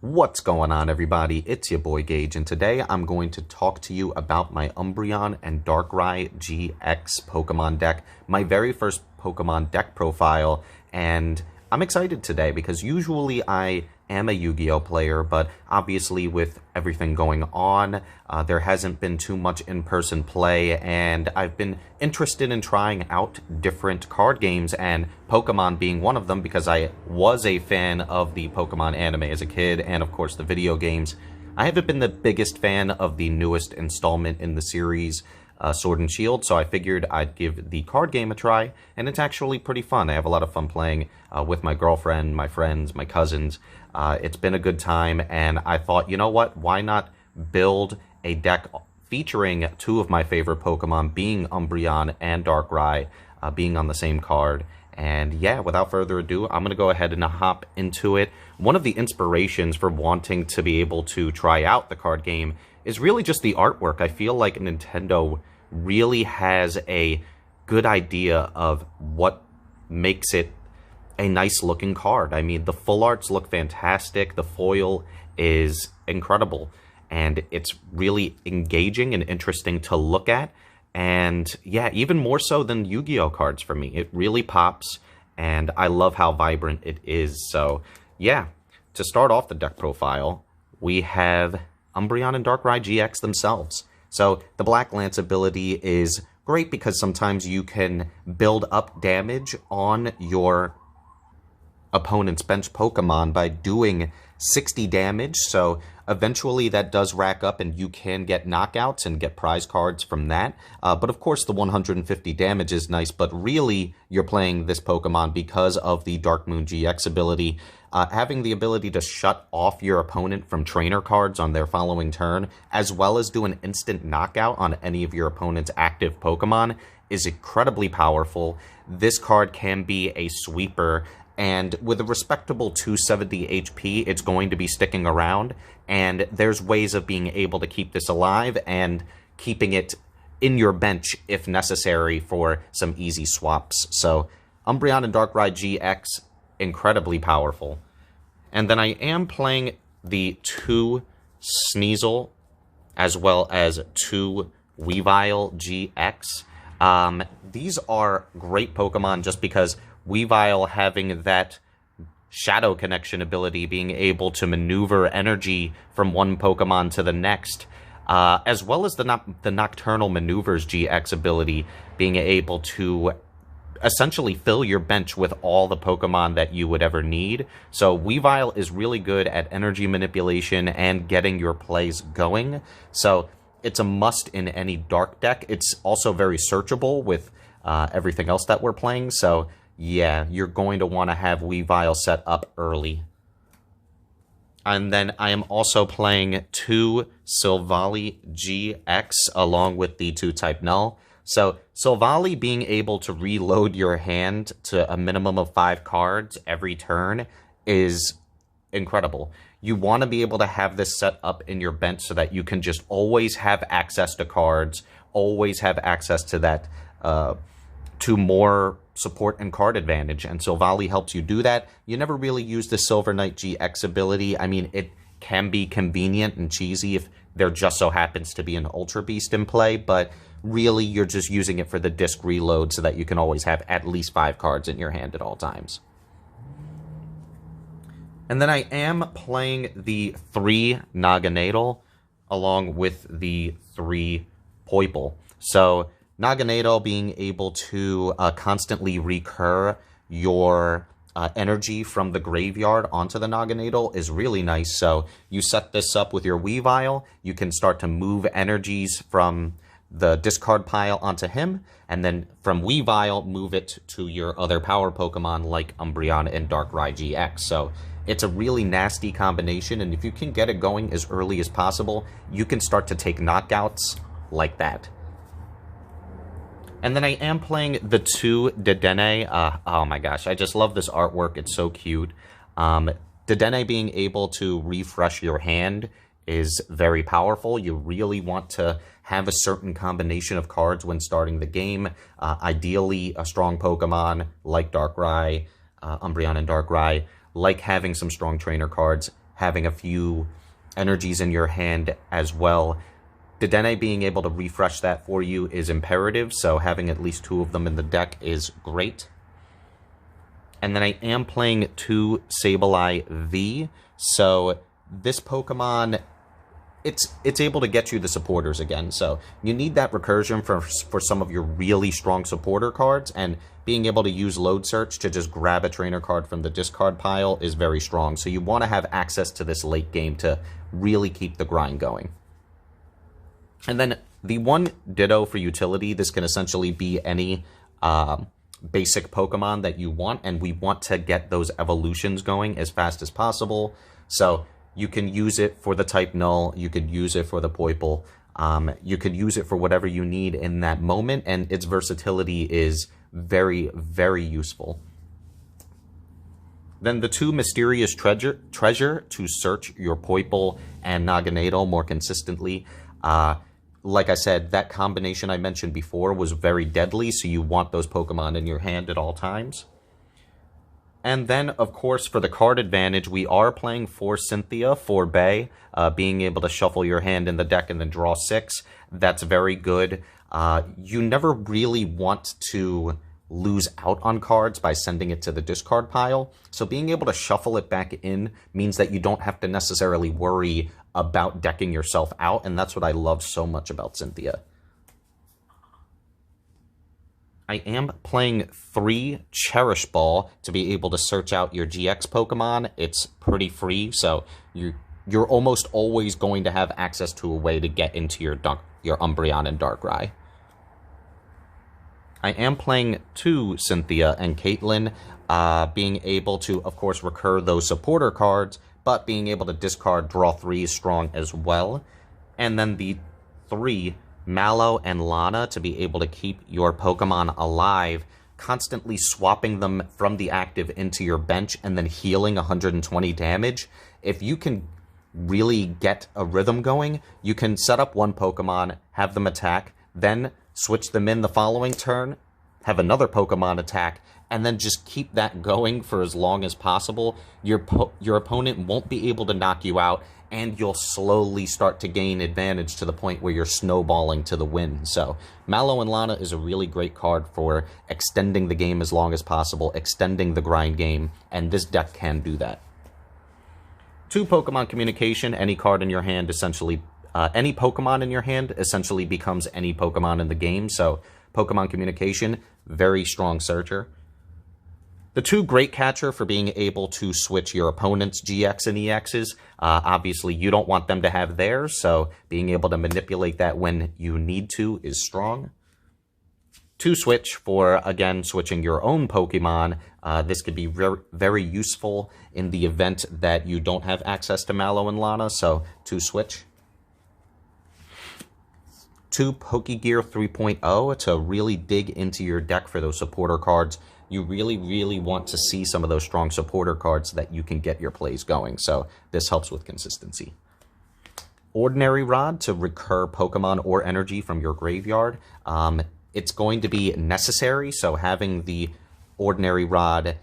What's going on, everybody? It's your boy Gage, and today I'm going to talk to you about my Umbreon and Darkrai GX Pokemon deck, my very first Pokemon deck profile, and I'm excited today because usually I am a Yu-Gi-Oh player, but obviously with everything going on, there hasn't been too much in-person play, and I've been interested in trying out different card games, and Pokemon being one of them because I was a fan of the Pokemon anime as a kid, and of course the video games. I haven't been the biggest fan of the newest installment in the series, Sword and Shield, so I figured I'd give the card game a try, and it's actually pretty fun. I have a lot of fun playing with my girlfriend, my friends, my cousins. It's been a good time, and I thought, you know what, why not build a deck featuring two of my favorite Pokemon, being Umbreon and Darkrai, being on the same card. And yeah, without further ado, I'm going to go ahead and hop into it. One of the inspirations for wanting to be able to try out the card game is really just the artwork. I feel like Nintendo really has a good idea of what makes it a nice looking card. I mean, the full arts look fantastic. The foil is incredible, and it's really engaging and interesting to look at. And yeah, even more so than Yu-Gi-Oh cards for me. It really pops, and I love how vibrant it is. So yeah, to start off the deck profile, we have Umbreon and Darkrai GX themselves. So the Black Lance ability is great because sometimes you can build up damage on your opponent's bench Pokemon by doing 60 damage. So eventually that does rack up and you can get knockouts and get prize cards from that. But of course the 150 damage is nice, but really you're playing this Pokemon because of the Dark Moon GX ability. Having the ability to shut off your opponent from trainer cards on their following turn, as well as do an instant knockout on any of your opponent's active Pokemon, is incredibly powerful. This card can be a sweeper, and with a respectable 270 HP, it's going to be sticking around, and there's ways of being able to keep this alive and keeping it in your bench if necessary for some easy swaps. So Umbreon and Darkrai GX, incredibly powerful. And then I am playing the two Sneasel as well as two Weavile GX. These are great Pokemon just because Weavile having that Shadow Connection ability, being able to maneuver energy from one Pokemon to the next, as well as the Nocturnal Maneuvers GX ability, being able to essentially fill your bench with all the Pokemon that you would ever need. So Weavile is really good at energy manipulation and getting your plays going. So it's a must in any dark deck. It's also very searchable with everything else that we're playing. So yeah, you're going to want to have Weavile set up early. And then I am also playing two Silvally GX along with the two Type Null. So Silvally being able to reload your hand to a minimum of 5 cards every turn is incredible. You want to be able to have this set up in your bench so that you can just always have access to cards, always have access to that, to more support and card advantage, and Silvally helps you do that. You never really use the Silver Knight GX ability. I mean, it can be convenient and cheesy if there just so happens to be an Ultra Beast in play, but really you're just using it for the disc reload so that you can always have at least 5 cards in your hand at all times. And then I am playing the 3 Naganadel along with the 3 Poipole. So Naganadel being able to constantly recur your energy from the graveyard onto the Naganadel is really nice. So you set this up with your Weavile, you can start to move energies from the discard pile onto him, and then from Weavile, move it to your other power Pokemon like Umbreon and Darkrai GX. So it's a really nasty combination, and if you can get it going as early as possible, you can start to take knockouts like that. And then I am playing the two Dedenne. Oh my gosh, I just love this artwork. It's so cute. Dedenne being able to refresh your hand is very powerful. You really want to have a certain combination of cards when starting the game. Ideally, a strong Pokemon like Darkrai, Umbreon and Darkrai, like having some strong trainer cards, having a few energies in your hand as well. Dedenne being able to refresh that for you is imperative, so having at least 2 of them in the deck is great. And then I am playing 2 Sableye V, so this Pokemon, it's able to get you the supporters again. So you need that recursion for some of your really strong supporter cards, and being able to use Load Search to just grab a trainer card from the discard pile is very strong. So you want to have access to this late game to really keep the grind going. And then the 1 Ditto for utility, this can essentially be any basic Pokemon that you want, and we want to get those evolutions going as fast as possible. So you can use it for the type Null, you could use it for the Poiple, you could use it for whatever you need in that moment, and its versatility is very, very useful. Then the 2 Mysterious Treasure to search your Poiple and Naganadel more consistently. Like I said, that combination I mentioned before was very deadly, so you want those Pokemon in your hand at all times. And then, of course, for the card advantage, we are playing for Cynthia, for Bay, being able to shuffle your hand in the deck and then draw 6. That's very good. You never really want to lose out on cards by sending it to the discard pile. So being able to shuffle it back in means that you don't have to necessarily worry about decking yourself out, and that's what I love so much about Cynthia. I am playing 3 Cherish Ball to be able to search out your GX Pokemon. It's pretty free, so you're almost always going to have access to a way to get into your Umbreon and Darkrai. I am playing 2 Cynthia and Caitlyn, being able to, of course, recur those supporter cards, but being able to discard draw 3 is strong as well. And then the 3 Mallow and Lana to be able to keep your Pokemon alive, constantly swapping them from the active into your bench and then healing 120 damage. If you can really get a rhythm going, you can set up 1 Pokemon, have them attack, then switch them in the following turn, have another Pokemon attack, and then just keep that going for as long as possible. Your opponent won't be able to knock you out, and you'll slowly start to gain advantage to the point where you're snowballing to the win. So Mallow and Lana is a really great card for extending the game as long as possible, extending the grind game, and this deck can do that. 2 Pokemon Communication, any card in your hand essentially, any Pokemon in your hand essentially becomes any Pokemon in the game. So Pokemon Communication, very strong searcher. The 2 Great Catcher for being able to switch your opponent's GX and EXs. Obviously, you don't want them to have theirs, so being able to manipulate that when you need to is strong. 2 Switch for, again, switching your own Pokemon. This could be very useful in the event that you don't have access to Mallow and Lana, so 2 Switch. 2 Pokegear 3.0 to really dig into your deck for those supporter cards. You really, really want to see some of those strong supporter cards so that you can get your plays going. So this helps with consistency. Ordinary Rod to recur Pokemon or energy from your graveyard. It's going to be necessary, so having the Ordinary Rod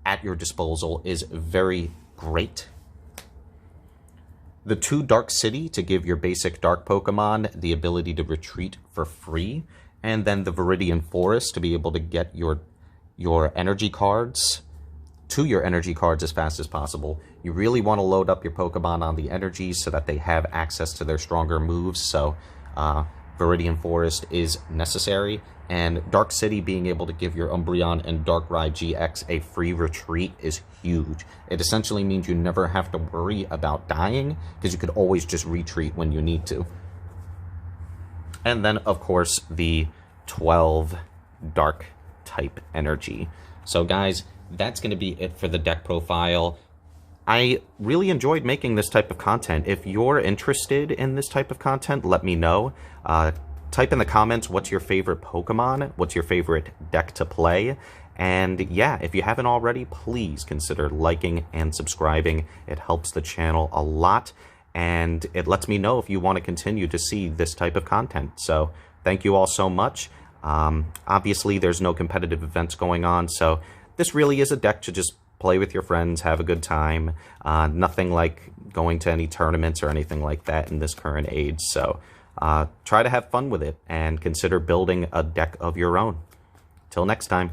at your disposal is very great. The 2 Dark City to give your basic Dark Pokemon the ability to retreat for free. And then the Viridian Forest to be able to get your energy cards to your energy cards as fast as possible. You really want to load up your Pokemon on the energies so that they have access to their stronger moves. So Viridian Forest is necessary. And Dark City being able to give your Umbreon and Darkrai GX a free retreat is huge. It essentially means you never have to worry about dying, because you could always just retreat when you need to. And then, of course, the 12 Dark type energy. So guys, that's going to be it for the deck profile. I really enjoyed making this type of content. If you're interested in this type of content, let me know. Type in the comments what's your favorite Pokemon, what's your favorite deck to play, and yeah, if you haven't already, please consider liking and subscribing. It helps the channel a lot, and it lets me know if you want to continue to see this type of content. So thank you all so much. Obviously, there's no competitive events going on, so this really is a deck to just play with your friends, have a good time. Nothing like going to any tournaments or anything like that in this current age. So try to have fun with it and consider building a deck of your own. Till next time.